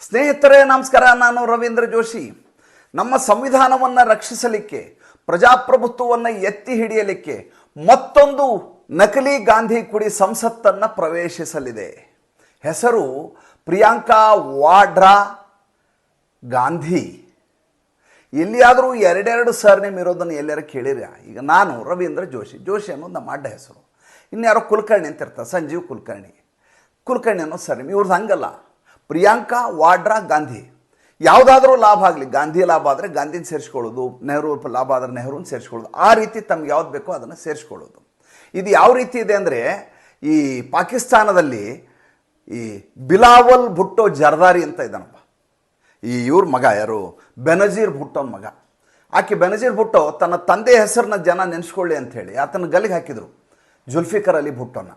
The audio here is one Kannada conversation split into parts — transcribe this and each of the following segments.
ಸ್ನೇಹಿತರೇ ನಮಸ್ಕಾರ. ನಾನು ರವೀಂದ್ರ ಜೋಶಿ. ನಮ್ಮ ಸಂವಿಧಾನವನ್ನು ರಕ್ಷಿಸಲಿಕ್ಕೆ, ಪ್ರಜಾಪ್ರಭುತ್ವವನ್ನು ಎತ್ತಿ ಹಿಡಿಯಲಿಕ್ಕೆ ಮತ್ತೊಂದು ನಕಲಿ ಗಾಂಧಿ ಕುಡಿ ಸಂಸತ್ತನ್ನು ಪ್ರವೇಶಿಸಲಿದೆ. ಹೆಸರು ಪ್ರಿಯಾಂಕಾ ವಾಡ್ರಾ ಗಾಂಧಿ. ಎಲ್ಲಿಯಾದರೂ ಎರಡೆರಡು ಸರ್ನೇಮ್ ಇರೋದನ್ನು ಎಲ್ಲರೂ ಕೇಳಿರ? ಈಗ ನಾನು ರವೀಂದ್ರ ಜೋಶಿ, ಜೋಶಿ ಅನ್ನೋದು ನಮ್ಮ ಅಡ್ಡ ಹೆಸರು. ಇನ್ಯಾರೋ ಕುಲಕರ್ಣಿ ಅಂತ ಇರ್ತಾರೆ, ಸಂಜೀವ್ ಕುಲಕರ್ಣಿ. ಕುಲಕರ್ಣಿ ಅನ್ನೋ ಸರ್ನೇಮ್. ಇವ್ರದ್ದು ಹಂಗಲ್ಲ, ಪ್ರಿಯಾಂಕಾ ವಾಡ್ರಾ ಗಾಂಧಿ. ಯಾವುದಾದ್ರೂ ಲಾಭ ಆಗಲಿ, ಗಾಂಧಿ ಲಾಭ ಆದರೆ ಗಾಂಧಿನ ಸೇರಿಸ್ಕೊಳ್ಳೋದು, ನೆಹರು ಲಾಭ ಆದರೆ ನೆಹರೂನ ಸೇರಿಸ್ಕೊಳ್ಳೋದು, ಆ ರೀತಿ ತಮ್ಗೆ ಯಾವ್ದು ಬೇಕೋ ಅದನ್ನು ಸೇರಿಸ್ಕೊಳ್ಳೋದು. ಇದು ಯಾವ ರೀತಿ ಇದೆ ಅಂದರೆ, ಈ ಪಾಕಿಸ್ತಾನದಲ್ಲಿ ಈ ಬಿಲಾವಲ್ ಭುಟ್ಟೋ ಜರ್ದಾರಿ ಅಂತ ಇದ್ದಾನಪ್ಪ. ಇವ್ರ ಮಗ ಯಾರು? ಬೆನಜೀರ್ ಭುಟ್ಟೋನ ಮಗ. ಆಕೆ ಬೆನಜೀರ್ ಭುಟ್ಟೋ ತನ್ನ ತಂದೆ ಹೆಸರನ್ನ ಜನ ನೆನೆಸ್ಕೊಳ್ಳಿ ಅಂಥೇಳಿ ಆತನ ಗಲ್ಲಿಗೆ ಹಾಕಿದರು, ಜುಲ್ಫಿಕರ್ ಅಲಿ ಭುಟ್ಟೋನ.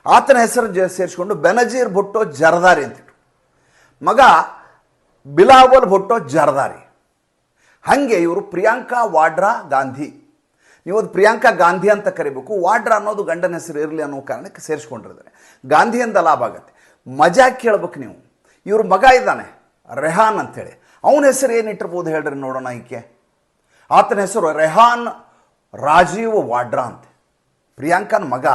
ಆತನ ಹೆಸರು ಸೇರಿಸ್ಕೊಂಡು ಬೆನಜೀರ್ ಭುಟ್ಟೋ ಜರ್ದಾರಿ ಅಂತಿಟ್ಟು. ಮಗ ಬಿಲಾವಲ್ ಭುಟ್ಟೋ ಜರ್ದಾರಿ. ಹಾಗೆ ಇವರು ಪ್ರಿಯಾಂಕಾ ವಾಡ್ರಾ ಗಾಂಧಿ. ನೀವು ಅದು ಪ್ರಿಯಾಂಕಾ ಗಾಂಧಿ ಅಂತ ಕರಿಬೇಕು. ವಾಡ್ರಾ ಅನ್ನೋದು ಗಂಡನ ಹೆಸರು ಇರಲಿ ಅನ್ನೋ ಕಾರಣಕ್ಕೆ ಸೇರಿಸ್ಕೊಂಡಿರ್ತಾರೆ. ಗಾಂಧಿಯಿಂದ ಲಾಭ ಆಗತ್ತೆ. ಮಜಾ ಕೇಳ್ಬೇಕು ನೀವು. ಇವ್ರ ಮಗ ಇದ್ದಾನೆ ರೆಹಾನ್ ಅಂಥೇಳಿ. ಅವನ ಹೆಸರು ಏನಿಟ್ಟಿರ್ಬೋದು ಹೇಳ್ರಿ ನೋಡೋಣ. ಈಕೆ ಆತನ ಹೆಸರು ರೆಹಾನ್ ರಾಜೀವ್ ವಾಡ್ರಾ ಅಂತ. ಪ್ರಿಯಾಂಕನ ಮಗ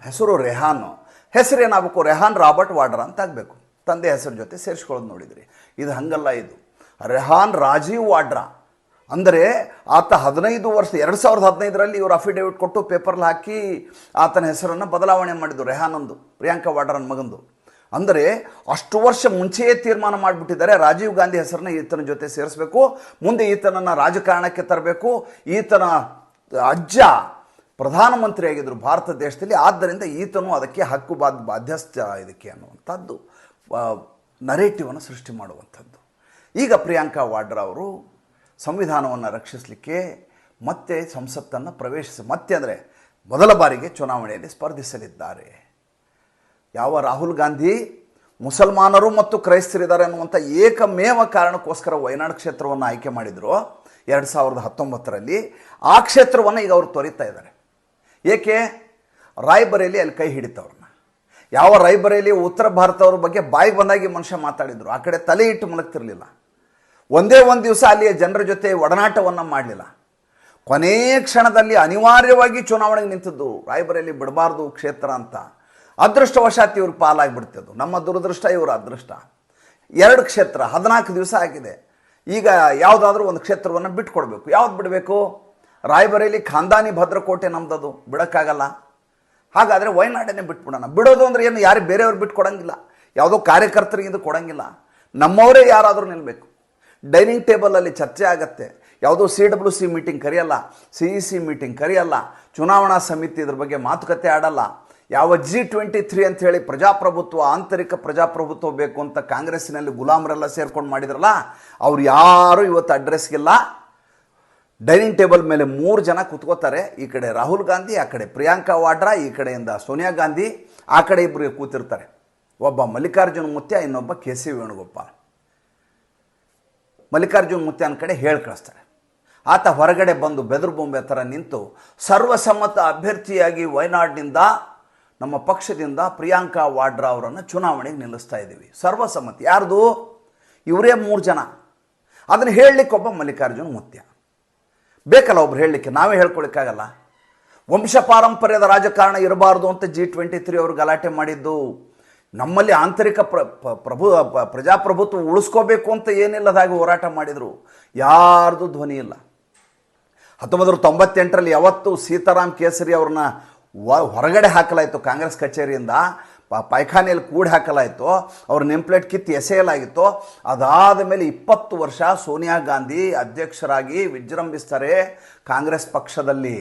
ಹೆಸರು ರೆಹಾನ್. ಹೆಸರು ಏನಾಗಬೇಕು? ರೆಹಾನ್ ರಾಬರ್ಟ್ ವಾಡ್ರಾ ಅಂತ ಆಗಬೇಕು. ತಂದೆ ಹೆಸರು ಜೊತೆ ಸೇರಿಸ್ಕೊಳ್ಳೋದು ನೋಡಿದ್ರಿ. ಇದು ಹಂಗಲ್ಲ. ಇದು ರೆಹಾನ್ ರಾಜೀವ್ ವಾಡ್ರಾ ಅಂದರೆ ಆತ 15 ವರ್ಷ 2015ರಲ್ಲಿ ಇವರು ಅಫಿಡೇವಿಟ್ ಕೊಟ್ಟು ಪೇಪರ್ಲ್ಲಿ ಹಾಕಿ ಆತನ ಹೆಸರನ್ನು ಬದಲಾವಣೆ ಮಾಡಿದ್ದು, ರೆಹಾನಂದು, ಪ್ರಿಯಾಂಕಾ ವಾಡ್ರಾನ ಮಗಂದು. ಅಂದರೆ ಅಷ್ಟು ವರ್ಷ ಮುಂಚೆಯೇ ತೀರ್ಮಾನ ಮಾಡಿಬಿಟ್ಟಿದ್ದಾರೆ, ರಾಜೀವ್ ಗಾಂಧಿ ಹೆಸರನ್ನ ಈತನ ಜೊತೆ ಸೇರಿಸಬೇಕು, ಮುಂದೆ ಈತನನ್ನು ರಾಜಕಾರಣಕ್ಕೆ ತರಬೇಕು. ಈತನ ಅಜ್ಜ ಪ್ರಧಾನಮಂತ್ರಿ ಆಗಿದ್ದರು ಭಾರತ ದೇಶದಲ್ಲಿ, ಆದ್ದರಿಂದ ಈತನು ಅದಕ್ಕೆ ಹಕ್ಕು ಬಾಧ್ಯಸ್ಥ ಇದಕ್ಕೆ ಅನ್ನುವಂಥದ್ದು ನರೇಟಿವನ್ನು ಸೃಷ್ಟಿ ಮಾಡುವಂಥದ್ದು. ಈಗ ಪ್ರಿಯಾಂಕಾ ವಾಡ್ರಾ ಅವರು ಸಂವಿಧಾನವನ್ನು ರಕ್ಷಿಸಲಿಕ್ಕೆ ಮತ್ತೆ ಸಂಸತ್ತನ್ನು ಮತ್ತೆ ಅಂದರೆ ಮೊದಲ ಬಾರಿಗೆ ಚುನಾವಣೆಯಲ್ಲಿ ಸ್ಪರ್ಧಿಸಲಿದ್ದಾರೆ. ಯಾವ ರಾಹುಲ್ ಗಾಂಧಿ ಮುಸಲ್ಮಾನರು ಮತ್ತು ಕ್ರೈಸ್ತರಿದ್ದಾರೆ ಅನ್ನುವಂಥ ಏಕಮೇವ ಕಾರಣಕ್ಕೋಸ್ಕರ ವಯನಾಡ್ ಕ್ಷೇತ್ರವನ್ನು ಆಯ್ಕೆ ಮಾಡಿದರು 2019ರಲ್ಲಿ. ಆ ಕ್ಷೇತ್ರವನ್ನು ಈಗ ಅವರು ತೊರಿತಾ ಇದ್ದಾರೆ. ಏಕೆ? ರಾಯ್ಬರೇಲಿ ಅಲ್ಲಿ ಕೈ ಹಿಡಿತವ್ರನ್ನ. ಯಾವ ರಾಯ್ಬರೇಲಿ ಉತ್ತರ ಭಾರತವ್ರ ಬಗ್ಗೆ ಬಾಯಿ ಬಂದಾಗಿ ಮನುಷ್ಯ ಮಾತಾಡಿದರು. ಆ ಕಡೆ ತಲೆ ಇಟ್ಟು ಮಲಗ್ತಿರಲಿಲ್ಲ. ಒಂದೇ ಒಂದು ದಿವಸ ಅಲ್ಲಿಯ ಜನರ ಜೊತೆ ಒಡನಾಟವನ್ನು ಮಾಡಲಿಲ್ಲ. ಕೊನೆಯ ಕ್ಷಣದಲ್ಲಿ ಅನಿವಾರ್ಯವಾಗಿ ಚುನಾವಣೆಗೆ ನಿಂತಿದ್ದು. ರಾಯ್ಬರೇಲಿ ಬಿಡಬಾರ್ದು ಕ್ಷೇತ್ರ ಅಂತ. ಅದೃಷ್ಟವಶಾತ್ ಇವ್ರ ಪಾಲಾಗಿಬಿಡ್ತಿದ್ದು. ನಮ್ಮ ದುರದೃಷ್ಟ, ಇವರ ಅದೃಷ್ಟ. 2 ಕ್ಷೇತ್ರ 14 ದಿವಸ ಆಗಿದೆ. ಈಗ ಯಾವುದಾದ್ರೂ ಒಂದು ಕ್ಷೇತ್ರವನ್ನು ಬಿಟ್ಕೊಡ್ಬೇಕು. ಯಾವ್ದು ಬಿಡಬೇಕು? ರಾಯ್ಬರೇಲಿ ಖಾಂದಾನಿ ಭದ್ರಕೋಟೆ ನಮ್ದದು, ಬಿಡೋಕ್ಕಾಗಲ್ಲ. ಹಾಗಾದರೆ ವಯನಾಡನ್ನೇ ಬಿಟ್ಬಿಡೋಣ. ಬಿಡೋದು ಅಂದರೆ ಏನು? ಯಾರು ಬೇರೆಯವ್ರು ಬಿಟ್ಕೊಡಂಗಿಲ್ಲ, ಯಾವುದೋ ಕಾರ್ಯಕರ್ತರಿಗೆ ಇದು ಕೊಡೋಂಗಿಲ್ಲ. ನಮ್ಮವರೇ ಯಾರಾದರೂ ನಿಲ್ಲಬೇಕು. ಡೈನಿಂಗ್ ಟೇಬಲಲ್ಲಿ ಚರ್ಚೆ ಆಗತ್ತೆ. ಯಾವುದೋ CWC ಮೀಟಿಂಗ್ ಕರೆಯಲ್ಲ, CEC ಮೀಟಿಂಗ್ ಕರೆಯಲ್ಲ, ಚುನಾವಣಾ ಸಮಿತಿ ಇದ್ರ ಬಗ್ಗೆ ಮಾತುಕತೆ ಆಡಲ್ಲ. ಯಾವ G23 ಅಂಥೇಳಿ ಪ್ರಜಾಪ್ರಭುತ್ವ, ಆಂತರಿಕ ಪ್ರಜಾಪ್ರಭುತ್ವ ಬೇಕು ಅಂತ ಕಾಂಗ್ರೆಸ್ಸಿನಲ್ಲಿ ಗುಲಾಮರೆಲ್ಲ ಸೇರ್ಕೊಂಡು ಮಾಡಿದ್ರಲ್ಲ, ಅವ್ರು ಯಾರೂ ಇವತ್ತು ಅಡ್ರೆಸ್ಗಿಲ್ಲ. ಡೈನಿಂಗ್ ಟೇಬಲ್ ಮೇಲೆ 3 ಜನ ಕೂತ್ಕೋತಾರೆ. ಈ ಕಡೆ ರಾಹುಲ್ ಗಾಂಧಿ, ಆ ಕಡೆ ಪ್ರಿಯಾಂಕಾ ವಾಡ್ರಾ, ಈ ಕಡೆಯಿಂದ ಸೋನಿಯಾ ಗಾಂಧಿ, ಆ ಕಡೆ ಇಬ್ಬರು ಕೂತಿರ್ತಾರೆ. ಒಬ್ಬ ಮಲ್ಲಿಕಾರ್ಜುನ ಮುತ್ಯ, ಇನ್ನೊಬ್ಬ KC ವೇಣುಗೋಪಾಲ್. ಮಲ್ಲಿಕಾರ್ಜುನ ಮುತ್ಯನ ಕಡೆ ಹೇಳಿ ಕಳಿಸ್ತಾರೆ. ಆತ ಹೊರಗಡೆ ಬಂದು ಬೆದರು ಬೊಂಬೆ ಥರ ನಿಂತು ಸರ್ವಸಮ್ಮತ ಅಭ್ಯರ್ಥಿಯಾಗಿ ವಯನಾಡ್ನಿಂದ ನಮ್ಮ ಪಕ್ಷದಿಂದ ಪ್ರಿಯಾಂಕಾ ವಾಡ್ರಾ ಅವರನ್ನು ಚುನಾವಣೆಗೆ ನಿಲ್ಲಿಸ್ತಾ ಇದ್ದೀವಿ. ಸರ್ವಸಮ್ಮತಿ. ಯಾರ್ದು? ಇವರೇ 3 ಜನ. ಅದನ್ನು ಹೇಳಲಿಕ್ಕೆ ಒಬ್ಬ ಮಲ್ಲಿಕಾರ್ಜುನ ಮುತ್ಯ ಬೇಕಲ್ಲ, ಒಬ್ರು ಹೇಳಲಿಕ್ಕೆ. ನಾವೇ ಹೇಳ್ಕೊಳಿಕ್ಕಾಗಲ್ಲ. ವಂಶ ಪಾರಂಪರ್ಯದ ರಾಜಕಾರಣ ಇರಬಾರ್ದು ಅಂತ G23 ಅವರು ಗಲಾಟೆ ಮಾಡಿದ್ದು. ನಮ್ಮಲ್ಲಿ ಆಂತರಿಕ ಪ್ರಜಾಪ್ರಭುತ್ವ ಉಳಿಸ್ಕೋಬೇಕು ಅಂತ ಏನಿಲ್ಲದಾಗಿ ಹೋರಾಟ ಮಾಡಿದರು. ಯಾರ್ದು ಧ್ವನಿ ಇಲ್ಲ. 1998ರಲ್ಲಿ ಯಾವತ್ತು ಸೀತಾರಾಮ್ ಕೇಸರಿ ಅವ್ರನ್ನ ಹೊರಗಡೆ ಹಾಕಲಾಯಿತು ಕಾಂಗ್ರೆಸ್ ಕಚೇರಿಯಿಂದ, ಪಾಯ್ಖಾನೆಯಲ್ಲಿ ಕೂಡಿ ಹಾಕಲಾಯಿತು, ಅವ್ರ ನೆಂಪ್ಲೇಟ್ ಕಿತ್ತು ಎಸೆಯಲಾಗಿತ್ತು. ಅದಾದ ಮೇಲೆ 20 ವರ್ಷ ಸೋನಿಯಾ ಗಾಂಧಿ ಅಧ್ಯಕ್ಷರಾಗಿ ವಿಜೃಂಭಿಸ್ತಾರೆ ಕಾಂಗ್ರೆಸ್ ಪಕ್ಷದಲ್ಲಿ.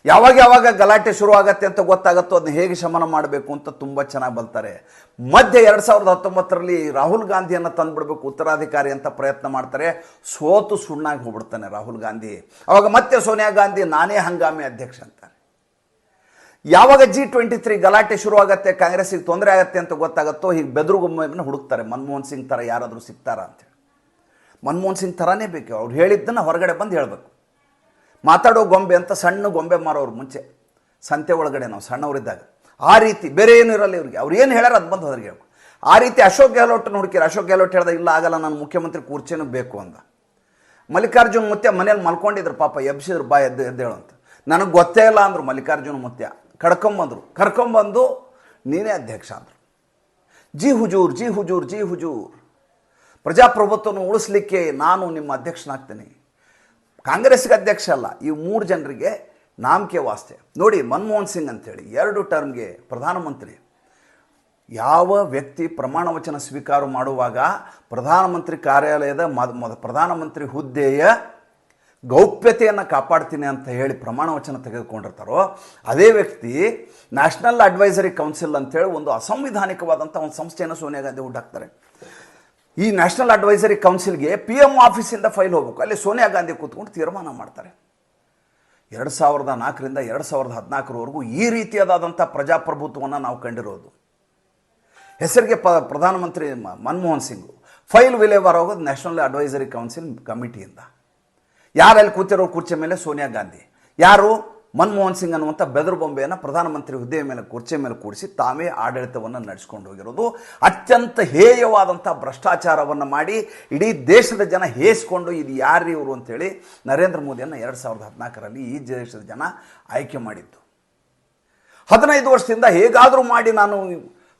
ಯಾವಾಗ ಗಲಾಟೆ ಶುರುವಾಗತ್ತೆ ಅಂತ ಗೊತ್ತಾಗತ್ತೋ ಅದನ್ನ ಹೇಗೆ ಶಮನ ಮಾಡಬೇಕು ಅಂತ ತುಂಬ ಚೆನ್ನಾಗಿ ಬಲ್ತಾರೆ. ಮಧ್ಯೆ 2019ರಲ್ಲಿ ರಾಹುಲ್ ಗಾಂಧಿಯನ್ನು ತಂದುಬಿಡಬೇಕು ಉತ್ತರಾಧಿಕಾರಿ ಅಂತ ಪ್ರಯತ್ನ ಮಾಡ್ತಾರೆ. ಸೋತು ಸುಣ್ಣಾಗಿ ಹೋಗ್ಬಿಡ್ತಾನೆ ರಾಹುಲ್ ಗಾಂಧಿ. ಅವಾಗ ಮತ್ತೆ ಸೋನಿಯಾ ಗಾಂಧಿ ನಾನೇ ಹಂಗಾಮಿ ಅಧ್ಯಕ್ಷ ಅಂತಾರೆ. ಯಾವಾಗ G23 ಗಲಾಟೆ ಶುರುವಾಗತ್ತೆ, ಕಾಂಗ್ರೆಸ್ಸಿಗೆ ತೊಂದರೆ ಆಗತ್ತೆ ಅಂತ ಗೊತ್ತಾಗತ್ತೋ ಹೀಗೆ ಬೆದರುಗೊಮ್ಮೆ ಹುಡುಕ್ತಾರೆ. ಮನಮೋಹನ್ ಸಿಂಗ್ ಥರ ಯಾರಾದರೂ ಸಿಗ್ತಾರಾ ಅಂತೇಳಿ. ಮನಮೋಹನ್ ಸಿಂಗ್ ಥರನೇ ಬೇಕು. ಅವ್ರು ಹೇಳಿದ್ದನ್ನು ಹೊರಗಡೆ ಬಂದು ಹೇಳಬೇಕು. ಮಾತಾಡೋ ಗೊಂಬೆ ಅಂತ ಸಣ್ಣ ಗೊಂಬೆ ಮಾರೋರು ಮುಂಚೆ ಸಂತೆ ಒಳಗಡೆ ನಾವು ಸಣ್ಣವರಿದ್ದಾಗ ಆ ರೀತಿ ಬೇರೆ ಏನು ಇರಲ್ಲ ಇವ್ರಿಗೆ. ಅವ್ರು ಏನು ಹೇಳ್ಯಾರ ಅದು ಬಂದು ಹೊರಗೆ ಹೇಳ್ಬೇಕು. ಆ ರೀತಿ ಅಶೋಕ್ ಗೆಹ್ಲೋಟ್ನ ಹುಡುಕಿರು. ಅಶೋಕ್ ಗೆಹ್ಲೋಟ್ ಹೇಳ್ದ, ಇಲ್ಲ ಆಗಲ್ಲ, ನಾನು ಮುಖ್ಯಮಂತ್ರಿ ಕೂರ್ಚೇನೂ ಬೇಕು ಅಂದ. ಮಲ್ಲಿಕಾರ್ಜುನ್ ಮುತ್ಯ ಮನೇಲಿ ಮಲ್ಕೊಂಡಿದ್ರು, ಪಾಪ ಎಬ್ಸಿದ್ರು, ಬಾ ಎದ್ದೇಳು ಅಂತ. ನನಗೆ ಗೊತ್ತೇ ಇಲ್ಲ ಅಂದರು ಮಲ್ಲಿಕಾರ್ಜುನ್ ಮುತ್ಯ. ಕರ್ಕೊಂಬಂದು ನೀನೇ ಅಧ್ಯಕ್ಷ ಅಂದರು. ಜಿ ಹುಜೂರ್, ಜಿ ಹುಜೂರ್, ಜಿ ಹುಜೂರ್, ಪ್ರಜಾಪ್ರಭುತ್ವವನ್ನು ಉಳಿಸ್ಲಿಕ್ಕೆ ನಾನು ನಿಮ್ಮ ಅಧ್ಯಕ್ಷನಾಗ್ತೀನಿ. ಕಾಂಗ್ರೆಸ್ಗೆ ಅಧ್ಯಕ್ಷ ಅಲ್ಲ, ಈ 3 ಜನರಿಗೆ ನಾಮಕೆ ವಾಸ್ತೆ. ನೋಡಿ, ಮನಮೋಹನ್ ಸಿಂಗ್ ಅಂತೇಳಿ 2 ಟರ್ಮ್ಗೆ ಪ್ರಧಾನಮಂತ್ರಿ. ಯಾವ ವ್ಯಕ್ತಿ ಪ್ರಮಾಣ ವಚನ ಸ್ವೀಕಾರ ಮಾಡುವಾಗ ಪ್ರಧಾನಮಂತ್ರಿ ಕಾರ್ಯಾಲಯದ ಪ್ರಧಾನಮಂತ್ರಿ ಹುದ್ದೆಯ ಗೌಪ್ಯತೆಯನ್ನು ಕಾಪಾಡ್ತೀನಿ ಅಂತ ಹೇಳಿ ಪ್ರಮಾಣ ವಚನ ತೆಗೆದುಕೊಂಡಿರ್ತಾರೋ, ಅದೇ ವ್ಯಕ್ತಿ ನ್ಯಾಷನಲ್ ಅಡ್ವೈಸರಿ ಕೌನ್ಸಿಲ್ ಅಂತೇಳಿ ಒಂದು ಅಸಂವಿಧಾನಿಕವಾದಂಥ ಒಂದು ಸಂಸ್ಥೆಯನ್ನು ಸೋನಿಯಾ ಗಾಂಧಿ ಹುಟ್ಟಾಕ್ತಾರೆ. ಈ ನ್ಯಾಷನಲ್ ಅಡ್ವೈಸರಿ ಕೌನ್ಸಿಲ್ಗೆ PM ಆಫೀಸಿಂದ ಫೈಲ್ ಹೋಗಬೇಕು. ಅಲ್ಲಿ ಸೋನಿಯಾ ಗಾಂಧಿ ಕೂತ್ಕೊಂಡು ತೀರ್ಮಾನ ಮಾಡ್ತಾರೆ. 2004ರಿಂದ 2014ರವರೆಗೂ ಈ ರೀತಿಯಾದಂಥ ಪ್ರಜಾಪ್ರಭುತ್ವವನ್ನು ನಾವು ಕಂಡಿರೋದು. ಹೆಸರಿಗೆ ಪ್ರಧಾನಮಂತ್ರಿ ಮನಮೋಹನ್ ಸಿಂಗು, ಫೈಲ್ ವಿಲೇವಾರ ಹೋಗೋದು ನ್ಯಾಷನಲ್ ಅಡ್ವೈಸರಿ ಕೌನ್ಸಿಲ್ ಕಮಿಟಿಯಿಂದ. ಯಾರಲ್ಲಿ ಕೂತಿರೋ ಕುರ್ಚಿ ಮೇಲೆ ಸೋನಿಯಾ ಗಾಂಧಿ, ಯಾರು ಮನಮೋಹನ್ ಸಿಂಗ್ ಅನ್ನುವಂಥ ಬೆದರು ಬೊಂಬೆಯನ್ನು ಪ್ರಧಾನಮಂತ್ರಿ ಹುದ್ದೆಯ ಮೇಲೆ ಕುರ್ಚಿ ಮೇಲೆ ಕೂಡಿಸಿ ತಾವೇ ಆಡಳಿತವನ್ನು ನಡೆಸ್ಕೊಂಡು ಹೋಗಿರೋದು. ಅತ್ಯಂತ ಹೇಯವಾದಂಥ ಭ್ರಷ್ಟಾಚಾರವನ್ನು ಮಾಡಿ ಇಡೀ ದೇಶದ ಜನ ಹೇಸ್ಕೊಂಡು ಇದು ಯಾರು ಇವರು ಅಂತೇಳಿ ನರೇಂದ್ರ ಮೋದಿಯನ್ನು 2014ರಲ್ಲಿ ಈ ದೇಶದ ಜನ ಆಯ್ಕೆ ಮಾಡಿದ್ದು. 15 ವರ್ಷದಿಂದ ಹೇಗಾದರೂ ಮಾಡಿ ನಾನು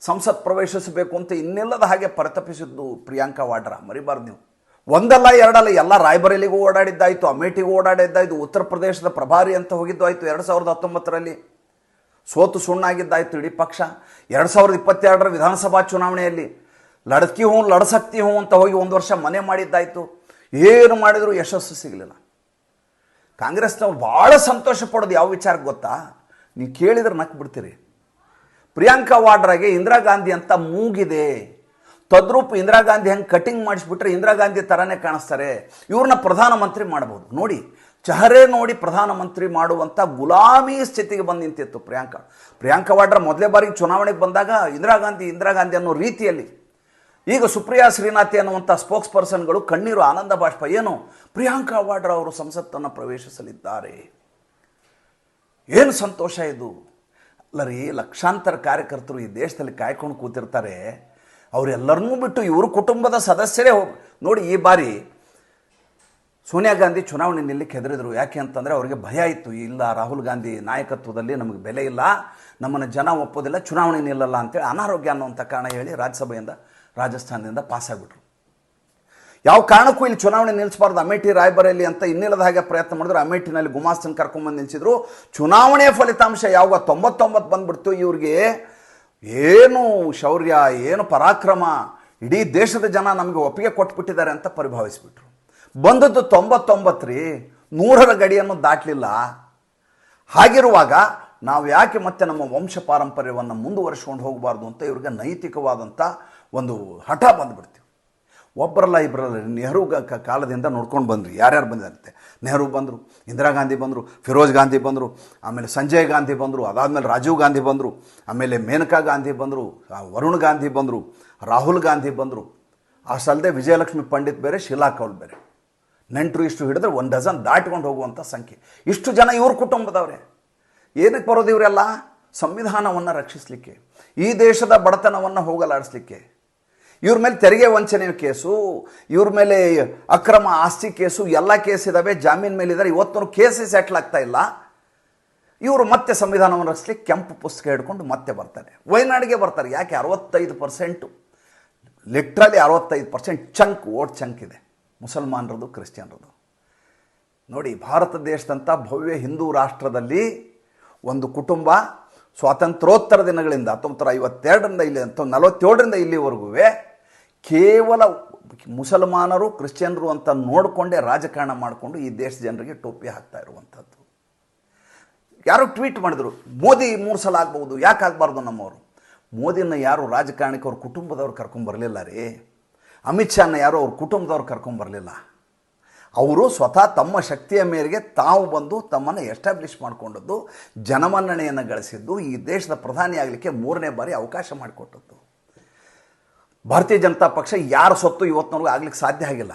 ಸಂಸತ್ ಪ್ರವೇಶಿಸಬೇಕು ಅಂತ ಇನ್ನೆಲ್ಲದ ಹಾಗೆ ಪರಿತಪಿಸಿದ್ದು ಪ್ರಿಯಾಂಕಾ ವಾಡ್ರಾ. ಮರಿಬಾರ್ದು ನೀವು. ಒಂದಲ್ಲ ಎರಡಲ್ಲ, ಎಲ್ಲ ರಾಯ್ಬರೇಲಿಗೂ ಓಡಾಡಿದ್ದಾಯಿತು, ಅಮೇಠಿಗೂ ಓಡಾಡಿದ್ದಾಯಿತು, ಉತ್ತರ ಪ್ರದೇಶದ ಪ್ರಭಾರಿ ಅಂತ ಹೋಗಿದ್ದು ಆಯಿತು. 2019ರಲ್ಲಿ ಸೋತು ಸುಣ್ಣಾಗಿದ್ದಾಯಿತು ಇಡೀ ಪಕ್ಷ. 2022ರ ವಿಧಾನಸಭಾ ಚುನಾವಣೆಯಲ್ಲಿ ಲಡಕಿ ಹೂँ ಲಡಸಕ್ತಿ ಹೂँ ಅಂತ ಹೋಗಿ 1 ವರ್ಷ ಮನೆ ಮಾಡಿದ್ದಾಯಿತು. ಏನು ಮಾಡಿದರೂ ಯಶಸ್ಸು ಸಿಗಲಿಲ್ಲ. ಕಾಂಗ್ರೆಸ್ನವ್ರು ಭಾಳ ಸಂತೋಷ ಪಡೋದು ಯಾವ ವಿಚಾರಕ್ಕೆ ಗೊತ್ತಾ? ನೀವು ಕೇಳಿದ್ರೆ ನಕ್ಕು ಬಿಡ್ತೀರಿ. ಪ್ರಿಯಾಂಕಾ ವಾಡ್ರಾಗೆ ಇಂದಿರಾ ಗಾಂಧಿ ಅಂತ ಮೂಗಿದೆ. ತದ್ರೂಪ ಇಂದಿರಾ ಗಾಂಧಿ ಹೆಂಗೆ ಕಟಿಂಗ್ ಮಾಡಿಸ್ಬಿಟ್ರೆ ಇಂದಿರಾ ಗಾಂಧಿ ಥರನೇ ಕಾಣಿಸ್ತಾರೆ. ಇವ್ರನ್ನ ಪ್ರಧಾನಮಂತ್ರಿ ಮಾಡ್ಬೋದು. ನೋಡಿ, ಚಹರೆ ನೋಡಿ ಪ್ರಧಾನಮಂತ್ರಿ ಮಾಡುವಂಥ ಗುಲಾಮಿ ಸ್ಥಿತಿಗೆ ಬಂದು ನಿಂತಿತ್ತು ಪ್ರಿಯಾಂಕಾ ವಾಡ್ರಾ. ಮೊದಲೇ ಬಾರಿಗೆ ಚುನಾವಣೆಗೆ ಬಂದಾಗ ಇಂದಿರಾ ಗಾಂಧಿ ಅನ್ನೋ ರೀತಿಯಲ್ಲಿ. ಈಗ ಸುಪ್ರಿಯಾ ಶ್ರೀನಾಥಿ ಅನ್ನುವಂಥ ಸ್ಪೋಕ್ಸ್ ಪರ್ಸನ್ಗಳು ಕಣ್ಣೀರು ಆನಂದ ಬಾಷ್ಪ. ಏನು, ಪ್ರಿಯಾಂಕಾ ವಾಡ್ರಾ ಅವರು ಸಂಸತ್ತನ್ನು ಪ್ರವೇಶಿಸಲಿದ್ದಾರೆ, ಏನು ಸಂತೋಷ ಇದು. ಅಲ್ಲ ರೀ, ಲಕ್ಷಾಂತರ ಕಾರ್ಯಕರ್ತರು ಈ ದೇಶದಲ್ಲಿ ಕಾಯ್ಕೊಂಡು ಕೂತಿರ್ತಾರೆ. ಅವರೆಲ್ಲರನ್ನೂ ಬಿಟ್ಟು ಇವರು ಕುಟುಂಬದ ಸದಸ್ಯರೇ ನೋಡಿ, ಈ ಬಾರಿ ಸೋನಿಯಾ ಗಾಂಧಿ ಚುನಾವಣೆ ನಿಲ್ಲಕ್ಕೆ ಹೆದರಿದ್ರು. ಯಾಕೆ ಅಂತಂದರೆ ಅವರಿಗೆ ಭಯ ಇತ್ತು, ಇಲ್ಲ ರಾಹುಲ್ ಗಾಂಧಿ ನಾಯಕತ್ವದಲ್ಲಿ ನಮಗೆ ಬೆಲೆ ಇಲ್ಲ, ನಮ್ಮನ್ನು ಜನ ಒಪ್ಪೋದಿಲ್ಲ, ಚುನಾವಣೆ ನಿಲ್ಲಲ್ಲ ಅಂತೇಳಿ ಅನಾರೋಗ್ಯ ಅನ್ನುವಂಥ ಕಾರಣ ಹೇಳಿ ರಾಜ್ಯಸಭೆಯಿಂದ ರಾಜಸ್ಥಾನದಿಂದ ಪಾಸಾಗ್ಬಿಟ್ರು. ಯಾವ ಕಾರಣಕ್ಕೂ ಇಲ್ಲಿ ಚುನಾವಣೆ ನಿಲ್ಲಿಸಬಾರ್ದು, ಅಮೇಠಿ ರಾಯ್ಬರೇಲಿ ಅಂತ ಇನ್ನಿಲ್ಲದ ಹಾಗೆ ಪ್ರಯತ್ನ ಮಾಡಿದ್ರು. ಅಮೇಠಿನಲ್ಲಿ ಗುಮಾಸ್ತನ ಕರ್ಕೊಂಬಂದು ನಿಲ್ಲಿಸಿದ್ರು. ಚುನಾವಣೆಯ ಫಲಿತಾಂಶ ಯಾವಾಗ 99 ಬಂದ್ಬಿಡ್ತು. ಇವ್ರಿಗೆ ಏನು ಶೌರ್ಯ, ಏನು ಪರಾಕ್ರಮ, ಇಡೀ ದೇಶದ ಜನ ನಮಗೆ ಒಪ್ಪಿಗೆ ಕೊಟ್ಬಿಟ್ಟಿದ್ದಾರೆ ಅಂತ ಪರಿಭಾವಿಸಿಬಿಟ್ರು. ಬಂದದ್ದು 99 ರೀ, 100ರ ಗಡಿಯನ್ನು ದಾಟಲಿಲ್ಲ. ಹಾಗಿರುವಾಗ ನಾವು ಯಾಕೆ ಮತ್ತೆ ನಮ್ಮ ವಂಶ ಪಾರಂಪರ್ಯವನ್ನು ಮುಂದುವರಿಸ್ಕೊಂಡು ಹೋಗಬಾರ್ದು ಅಂತ ಇವ್ರಿಗೆ ನೈತಿಕವಾದಂಥ ಒಂದು ಹಠ ಬಂದುಬಿಡ್ತೀವಿ. ಒಬ್ಬರಲ್ಲ ಇಬ್ಬರಲ್ಲ, ನೆಹರು ಕಾಲದಿಂದ ನೋಡ್ಕೊಂಡು ಬಂದ್ರಿ. ಯಾರ್ಯಾರು ಬಂದಿರಂತೆ, ನೆಹರು ಬಂದರು, ಇಂದಿರಾ ಗಾಂಧಿ ಬಂದರು, ಫಿರೋಜ್ ಗಾಂಧಿ ಬಂದರು, ಆಮೇಲೆ ಸಂಜಯ್ ಗಾಂಧಿ ಬಂದರು, ಅದಾದಮೇಲೆ ರಾಜೀವ್ ಗಾಂಧಿ ಬಂದರು, ಆಮೇಲೆ ಮೇನಕಾ ಗಾಂಧಿ ಬಂದರು, ವರುಣ್ ಗಾಂಧಿ ಬಂದರು, ರಾಹುಲ್ ಗಾಂಧಿ ಬಂದರು. ಅಷ್ಟಲ್ಲದೆ ವಿಜಯಲಕ್ಷ್ಮಿ ಪಂಡಿತ್ ಬೇರೆ, ಶೀಲಾ ಕೌಲ್ ಬೇರೆ. ನೆಂಟರು ಇಷ್ಟು ಹಿಡಿದ್ರೆ 1 ಡಜನ್ ದಾಟ್ಕೊಂಡು ಹೋಗುವಂಥ ಸಂಖ್ಯೆ. ಇಷ್ಟು ಜನ ಇವ್ರ ಕುಟುಂಬದವರೇ. ಏನಕ್ಕೆ ಬರೋದು ಇವರೆಲ್ಲ? ಸಂವಿಧಾನವನ್ನು ರಕ್ಷಿಸಲಿಕ್ಕೆ, ಈ ದೇಶದ ಬಡತನವನ್ನು ಹೋಗಲಾಡಿಸ್ಲಿಕ್ಕೆ. ಇವ್ರ ಮೇಲೆ ತೆರಿಗೆ ವಂಚನೆ ಕೇಸು, ಇವ್ರ ಮೇಲೆ ಅಕ್ರಮ ಆಸ್ತಿ ಕೇಸು, ಎಲ್ಲ ಕೇಸ್ ಇದ್ದಾವೆ, ಜಾಮೀನು ಮೇಲಿದ್ದಾರೆ. ಇವತ್ತು ಕೇಸೇ ಸೆಟ್ಲ್ ಆಗ್ತಾ ಇಲ್ಲ. ಇವರು ಮತ್ತೆ ಸಂವಿಧಾನವನ್ನು ರಚಿಸ್ಲಿಕ್ಕೆ ಕೆಂಪು ಪುಸ್ತಕ ಹಿಡ್ಕೊಂಡು ಮತ್ತೆ ಬರ್ತಾರೆ. ವಯನಾಡಿಗೆ ಬರ್ತಾರೆ. ಯಾಕೆ? 65%, ಲಿಟ್ರಲಿ 65% ಚಂಕ್, ವೋಟ್ ಚಂಕ್ ಇದೆ ಮುಸಲ್ಮಾನರದು, ಕ್ರಿಶ್ಚಿಯನ್ರದು. ನೋಡಿ, ಭಾರತ ದೇಶದಂಥ ಭವ್ಯ ಹಿಂದೂ ರಾಷ್ಟ್ರದಲ್ಲಿ ಒಂದು ಕುಟುಂಬ ಸ್ವಾತಂತ್ರ್ಯೋತ್ತರ ದಿನಗಳಿಂದ 1952ರಿಂದ ಇಲ್ಲಿ 1947ರಿಂದ ಇಲ್ಲಿವರೆಗೂ ಕೇವಲ ಮುಸಲ್ಮಾನರು ಕ್ರಿಶ್ಚಿಯನ್ರು ಅಂತ ನೋಡಿಕೊಂಡೇ ರಾಜಕಾರಣ ಮಾಡಿಕೊಂಡು ಈ ದೇಶದ ಜನರಿಗೆ ಟೋಪಿ ಹಾಕ್ತಾ ಇರುವಂಥದ್ದು. ಯಾರು ಟ್ವೀಟ್ ಮಾಡಿದ್ರು, ಮೋದಿ 3 ಸಲ ಆಗ್ಬೋದು, ಯಾಕೆ ಆಗಬಾರ್ದು ನಮ್ಮವರು? ಮೋದಿನ ಯಾರು ರಾಜಕಾರಣಕ್ಕೆ ಅವ್ರ ಕುಟುಂಬದವ್ರು ಕರ್ಕೊಂಬರಲಿಲ್ಲ ರೀ. ಅಮಿತ್ ಶಾನ ಯಾರು ಅವ್ರ ಕುಟುಂಬದವ್ರು ಕರ್ಕೊಂಬರಲಿಲ್ಲ. ಅವರು ಸ್ವತಃ ತಮ್ಮ ಶಕ್ತಿಯ ಮೇರೆಗೆ ತಾವು ಬಂದು ತಮ್ಮನ್ನು ಎಸ್ಟಾಬ್ಲಿಷ್ ಮಾಡಿಕೊಂಡದ್ದು, ಜನಮನ್ನಣೆಯನ್ನು ಗಳಿಸಿದ್ದು, ಈ ದೇಶದ ಪ್ರಧಾನಿ ಆಗಲಿಕ್ಕೆ 3ನೇ ಬಾರಿ ಅವಕಾಶ ಮಾಡಿಕೊಟ್ಟದ್ದು. ಭಾರತೀಯ ಜನತಾ ಪಕ್ಷ ಯಾರ ಸೊತ್ತು ಇವತ್ತಿನವರೆಗೂ ಆಗ್ಲಿಕ್ಕೆ ಸಾಧ್ಯ ಆಗಿಲ್ಲ.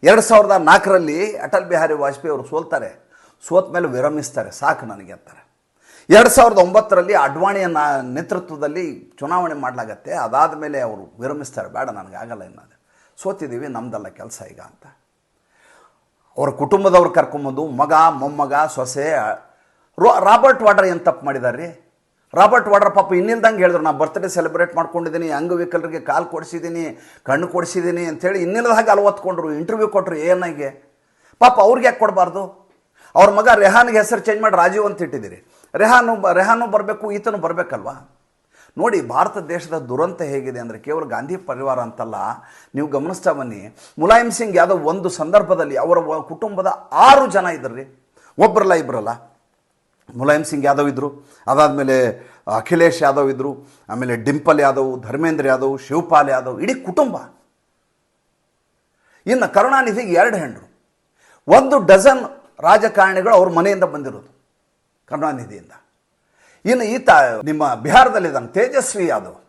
2004ರಲ್ಲಿ ಅಟಲ್ ಬಿಹಾರಿ ವಾಜಪೇಯಿ ಅವರು ಸೋಲ್ತಾರೆ. ಸೋತ ಮೇಲೆ ವಿರಮಿಸ್ತಾರೆ, ಸಾಕು ನನಗೆ ಅಂತಾರೆ. 2009ರಲ್ಲಿ ಅಡ್ವಾಣಿಯ ನೇತೃತ್ವದಲ್ಲಿ ಚುನಾವಣೆ ಮಾಡಲಾಗತ್ತೆ. ಅದಾದ ಮೇಲೆ ಅವರು ವಿರಮಿಸ್ತಾರೆ, ಬೇಡ ನನಗಾಗಲ್ಲ ಎನ್ನೋದು, ಸೋತಿದ್ದೀವಿ, ನಮ್ದಲ್ಲ ಕೆಲಸ ಈಗ ಅಂತ. ಅವರ ಕುಟುಂಬದವ್ರು ಕರ್ಕೊಂಬಂದು ಮಗ ಮೊಮ್ಮಗ ಸೊಸೆ. ರಾಬರ್ಟ್ ವಾಡ್ರಾ ಏನು ತಪ್ಪು ಮಾಡಿದ್ದಾರೆ ರೀ? ರಾಬರ್ಟ್ ವಾಡ್ರಾ ಪಾಪ ಇನ್ನಿಲ್ದಂಗೆ ಹೇಳಿದ್ರು, ನಾನು ಬರ್ತ್ಡೇ ಸೆಲೆಬ್ರೇಟ್ ಮಾಡ್ಕೊಂಡಿದ್ದೀನಿ, ಅಂಗವಿಕಲರಿಗೆ ಕಾಲು ಕೊಡಿಸಿದ್ದೀನಿ, ಕಣ್ಣು ಕೊಡಿಸಿದ್ದೀನಿ ಅಂಥೇಳಿ ಇನ್ನಿಲ್ಲದ ಹಾಗೆ ಅಲವತ್ಕೊಂಡ್ರು, ಇಂಟರ್ವ್ಯೂ ಕೊಟ್ಟರು ANIಗೆ. ಪಾಪ ಅವ್ರಿಗೆ ಯಾಕೆ ಕೊಡಬಾರ್ದು? ಅವ್ರ ಮಗ ರೆಹಾನ್ಗೆ ಹೆಸರು ಚೇಂಜ್ ಮಾಡಿ ರಾಜೀವ್ ಅಂತ ಇಟ್ಟಿದ್ದೀರಿ. ರೆಹಾನು ಬರಬೇಕು, ಈತನು ಬರಬೇಕಲ್ವಾ? ನೋಡಿ, ಭಾರತ ದೇಶದ ದುರಂತ ಹೇಗಿದೆ ಅಂದರೆ ಕೇವಲ ಗಾಂಧಿ ಪರಿವಾರ ಅಂತಲ್ಲ, ನೀವು ಗಮನಿಸ್ತಾ ಬನ್ನಿ. ಮುಲಾಯಂ ಸಿಂಗ್ ಯಾದವ್ ಒಂದು ಸಂದರ್ಭದಲ್ಲಿ ಅವರ ಕುಟುಂಬದ 6 ಜನ ಇದ್ದರು ರೀ, ಒಬ್ಬರಲ್ಲ ಇಬ್ಬರಲ್ಲ. ಮುಲಾಯಂ ಸಿಂಗ್ ಯಾದವ್ ಇದ್ದರು, ಅದಾದಮೇಲೆ ಅಖಿಲೇಶ್ ಯಾದವ್ ಇದ್ದರು, ಆಮೇಲೆ ಡಿಂಪಲ್ ಯಾದವ್, ಧರ್ಮೇಂದ್ರ ಯಾದವ್, ಶಿವಪಾಲ್ ಯಾದವ್, ಇಡೀ ಕುಟುಂಬ. ಇನ್ನು ಕರುಣಾನಿಧಿಗೆ 2 ಹೆಂಡರು, 1 ಡಜನ್ ರಾಜಕಾರಣಿಗಳು ಅವ್ರ ಮನೆಯಿಂದ ಬಂದಿರೋದು ಕರುಣಾನಿಧಿಯಿಂದ. ಇನ್ನು ಈತ ನಿಮ್ಮ ಬಿಹಾರದಲ್ಲಿದ್ದಾನೆ ತೇಜಸ್ವಿ ಯಾದವ್,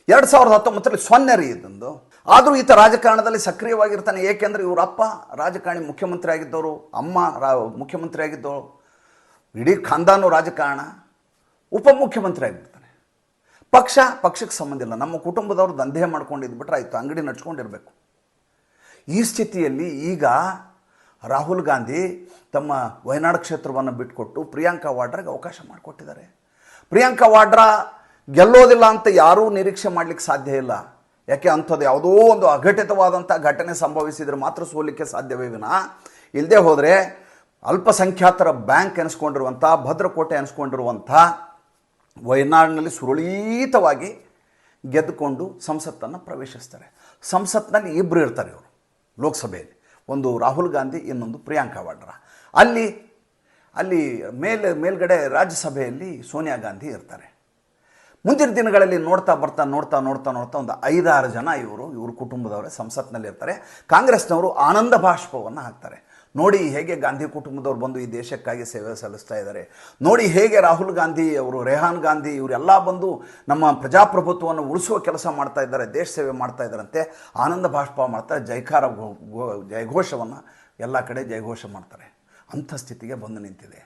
2019ರಲ್ಲಿ 0 ರೀ ಇದೊಂದು. ಆದರೂ ಈತ ರಾಜಕಾರಣದಲ್ಲಿ ಸಕ್ರಿಯವಾಗಿರ್ತಾನೆ. ಏಕೆಂದರೆ ಇವರಪ್ಪ ರಾಜಕಾರಣಿ, ಮುಖ್ಯಮಂತ್ರಿ ಆಗಿದ್ದವರು, ಅಮ್ಮ ಮುಖ್ಯಮಂತ್ರಿ ಆಗಿದ್ದವರು, ಇಡೀ ಖಾನ್ದಾನು ರಾಜಕಾರಣ, ಉಪಮುಖ್ಯಮಂತ್ರಿ ಆಗಿರ್ತಾನೆ. ಪಕ್ಷಕ್ಕೆ ಸಂಬಂಧ ಇಲ್ಲ, ನಮ್ಮ ಕುಟುಂಬದವರು ದಂಧೆ ಮಾಡ್ಕೊಂಡಿದ್ಬಿಟ್ರೆ ಆಯಿತು, ಅಂಗಡಿ ನಡ್ಸ್ಕೊಂಡಿರ್ಬೇಕು. ಈ ಸ್ಥಿತಿಯಲ್ಲಿ ಈಗ ರಾಹುಲ್ ಗಾಂಧಿ ತಮ್ಮ ವಯನಾಡ್ ಕ್ಷೇತ್ರವನ್ನು ಬಿಟ್ಟುಕೊಟ್ಟು ಪ್ರಿಯಾಂಕಾ ವಾಡ್ರಾಗೆ ಅವಕಾಶ ಮಾಡಿಕೊಟ್ಟಿದ್ದಾರೆ. ಪ್ರಿಯಾಂಕಾ ವಾಡ್ರಾ ಗೆಲ್ಲೋದಿಲ್ಲ ಅಂತ ಯಾರೂ ನಿರೀಕ್ಷೆ ಮಾಡಲಿಕ್ಕೆ ಸಾಧ್ಯ ಇಲ್ಲ. ಯಾಕೆ ಅಂಥದ್ದು ಯಾವುದೋ ಒಂದು ಅಘಟಿತವಾದಂಥ ಘಟನೆ ಸಂಭವಿಸಿದರೆ ಮಾತ್ರ ಸೋಲಿಕ್ಕೆ ಸಾಧ್ಯವೇ ವಿನಃ, ಇಲ್ಲದೆ ಹೋದರೆ ಅಲ್ಪಸಂಖ್ಯಾತರ ಬ್ಯಾಂಕ್ ಎನಿಸ್ಕೊಂಡಿರುವಂಥ, ಭದ್ರಕೋಟೆ ಎನಿಸ್ಕೊಂಡಿರುವಂಥ ವಯನಾಡ್ನಲ್ಲಿ ಸುರಳೀತವಾಗಿ ಗೆದ್ದುಕೊಂಡು ಸಂಸತ್ತನ್ನು ಪ್ರವೇಶಿಸ್ತಾರೆ. ಸಂಸತ್ನಲ್ಲಿ 2 ಇರ್ತಾರೆ ಇವರು ಲೋಕಸಭೆಯಲ್ಲಿ, ಒಂದು ರಾಹುಲ್ ಗಾಂಧಿ, ಇನ್ನೊಂದು ಪ್ರಿಯಾಂಕಾ ವಾಡ್ರಾ. ಅಲ್ಲಿ ಮೇಲ್ಗಡೆ ರಾಜ್ಯಸಭೆಯಲ್ಲಿ ಸೋನಿಯಾ ಗಾಂಧಿ ಇರ್ತಾರೆ. ಮುಂದಿನ ದಿನಗಳಲ್ಲಿ ನೋಡ್ತಾ ಒಂದು 5-6 ಜನ ಇವ್ರ ಕುಟುಂಬದವರೇ ಸಂಸತ್ನಲ್ಲಿ ಇರ್ತಾರೆ. ಕಾಂಗ್ರೆಸ್ನವರು ಆನಂದ ಬಾಷ್ಪವನ್ನು ಹಾಕ್ತಾರೆ. ನೋಡಿ ಹೇಗೆ ಗಾಂಧಿ ಕುಟುಂಬದವ್ರು ಬಂದು ಈ ದೇಶಕ್ಕಾಗಿ ಸೇವೆ ಸಲ್ಲಿಸ್ತಾ ಇದ್ದಾರೆ, ನೋಡಿ ಹೇಗೆ ರಾಹುಲ್ ಗಾಂಧಿ ಅವರು, ರೆಹಾನ್ ಗಾಂಧಿ ಇವರೆಲ್ಲ ಬಂದು ನಮ್ಮ ಪ್ರಜಾಪ್ರಭುತ್ವವನ್ನು ಉಳಿಸುವ ಕೆಲಸ ಮಾಡ್ತಾ ಇದ್ದಾರೆ, ದೇಶ ಸೇವೆ ಮಾಡ್ತಾ ಇದ್ದಾರಂತೆ. ಆನಂದ ಬಾಷ್ಪ ಮಾಡ್ತಾರೆ, ಜಯಘೋಷವನ್ನು ಎಲ್ಲ ಕಡೆ ಜಯಘೋಷ ಮಾಡ್ತಾರೆ. ಅಂಥ ಸ್ಥಿತಿಗೆ ಬಂದು ನಿಂತಿದೆ.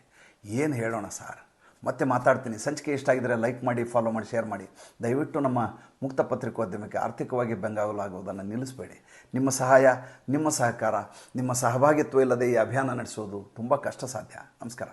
ಏನು ಹೇಳೋಣ ಸರ್? ಮತ್ತೆ ಮಾತಾಡ್ತೀನಿ. ಸಂಚಿಕೆ ಇಷ್ಟ ಆಗಿದ್ದರೆ ಲೈಕ್ ಮಾಡಿ, ಫಾಲೋ ಮಾಡಿ, ಶೇರ್ ಮಾಡಿ. ದಯವಿಟ್ಟು ನಮ್ಮ ಮುಕ್ತ ಪತ್ರಿಕೋದ್ಯಮಕ್ಕೆ ಆರ್ಥಿಕವಾಗಿ ಬೆಂಗಾವಲಾಗುವುದನ್ನು ನಿಲ್ಲಿಸಬೇಡಿ. ನಿಮ್ಮ ಸಹಾಯ, ನಿಮ್ಮ ಸಹಕಾರ, ನಿಮ್ಮ ಸಹಭಾಗಿತ್ವ ಇಲ್ಲದೆ ಈ ಅಭಿಯಾನ ನಡೆಸೋದು ತುಂಬ ಕಷ್ಟ ಸಾಧ್ಯ. ನಮಸ್ಕಾರ.